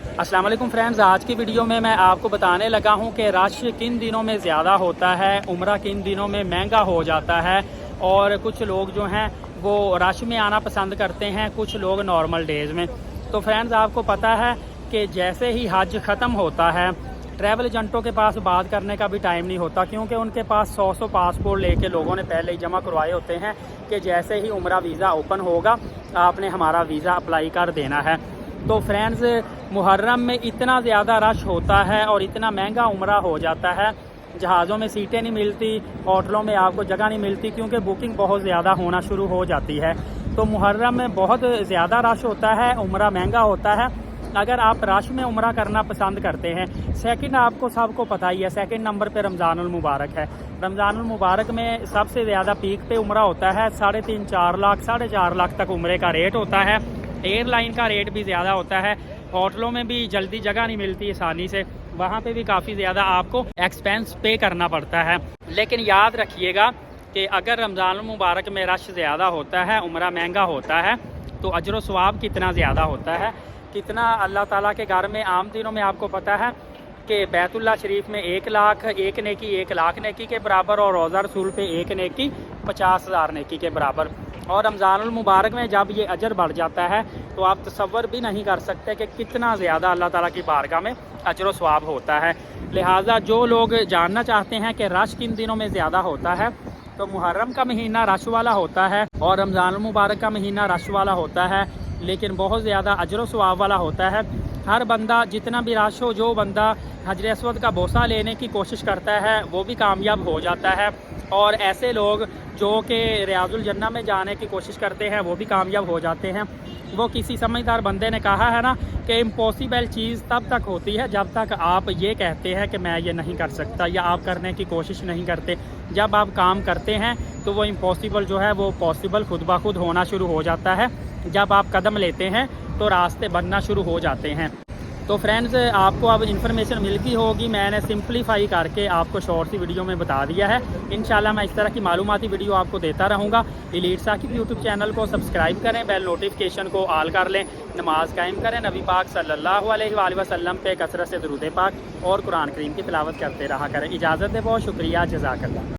अस्सलाम वालेकुम फ्रेंड्स, आज की वीडियो में मैं आपको बताने लगा हूं कि रश किन दिनों में ज़्यादा होता है, उम्रा किन दिनों में महंगा हो जाता है। और कुछ लोग जो हैं वो रश में आना पसंद करते हैं, कुछ लोग नॉर्मल डेज़ में। तो फ्रेंड्स, आपको पता है कि जैसे ही हज ख़त्म होता है, ट्रैवल एजेंटों के पास बात करने का भी टाइम नहीं होता, क्योंकि उनके पास 100 पासपोर्ट लेके लोगों ने पहले ही जमा करवाए होते हैं कि जैसे ही उम्रा वीज़ा ओपन होगा आपने हमारा वीज़ा अप्लाई कर देना है। तो फ्रेंड्स, मुहर्रम में इतना ज़्यादा रश होता है और इतना महंगा उम्रा हो जाता है, जहाज़ों में सीटें नहीं मिलती, होटलों में आपको जगह नहीं मिलती, क्योंकि बुकिंग बहुत ज़्यादा होना शुरू हो जाती है। तो मुहर्रम में बहुत ज़्यादा रश होता है, उम्रा महंगा होता है। अगर आप रश में उम्रा करना पसंद करते हैं, सेकंड आपको सबको पता ही है, सेकंड नंबर पे रमज़ानुल मुबारक है। रमज़ानुल मुबारक में सबसे ज़्यादा पीक पे उम्रा होता है, 3.5-4 लाख 4.5 लाख तक उम्रे का रेट होता है। एयरलाइन का रेट भी ज़्यादा होता है, होटलों में भी जल्दी जगह नहीं मिलती आसानी से, वहाँ पे भी काफ़ी ज़्यादा आपको एक्सपेंस पे करना पड़ता है। लेकिन याद रखिएगा कि अगर रमज़ानुल मुबारक में रश ज़्यादा होता है, उम्रा महंगा होता है, तो अजर व सवाब कितना ज़्यादा होता है, कितना अल्लाह ताला के घर में आम दिनों में आपको पता है कि बैतुल्लाह शरीफ में 1 लाख एक नेकी 1 लाख नेकी के बराबर, और रोज़ा रसूल पे 1 नेकी 50,000 नेकी के बराबर। और रमज़ानुल मुबारक में जब ये अजर बढ़ जाता है तो आप तसव्वुर भी नहीं कर सकते कि कितना ज़्यादा अल्लाह ताला की बारगाह में अजर व सवाब होता है। लिहाजा जो लोग जानना चाहते हैं कि रश किन दिनों में ज़्यादा होता है, तो मुहर्रम का महीना रश वाला होता है और रमज़ानुल मुबारक का महीना रश वाला होता है, लेकिन बहुत ज़्यादा अजर व सवाब वाला होता है। हर बंदा, जितना भी रश हो, जो बंदा हजर अस्वद का बोसा लेने की कोशिश करता है वो भी कामयाब हो जाता है, और ऐसे लोग जो कि रियाजुल जन्नह में जाने की कोशिश करते हैं वो भी कामयाब हो जाते हैं। वो किसी समझदार बंदे ने कहा है ना कि इम्पॉसिबल चीज़ तब तक होती है जब तक आप ये कहते हैं कि मैं ये नहीं कर सकता, या आप करने की कोशिश नहीं करते। जब आप काम करते हैं तो वो इम्पॉसिबल जो है वो पॉसिबल खुद ब खुद होना शुरू हो जाता है। जब आप कदम लेते हैं तो रास्ते बनना शुरू हो जाते हैं। तो फ्रेंड्स, आपको अब इन्फॉर्मेशन मिल गई होगी, मैंने सिंपलीफाई करके आपको शॉर्ट सी वीडियो में बता दिया है। इंशाल्लाह मैं इस तरह की मालूमाती वीडियो आपको देता रहूँगा। एलीट साकिब यूट्यूब चैनल को सब्सक्राइब करें, बेल नोटिफिकेशन को ऑल कर लें, नमाज कायम करें, नबी पाक सल्लल्लाहु अलैहि वसल्लम पे कसरत से दुरूद पाक और कुरान करीम की तिलावत करते रहा करें। इजाज़त दे, बहुत शुक्रिया, जज़ाकल्लाह।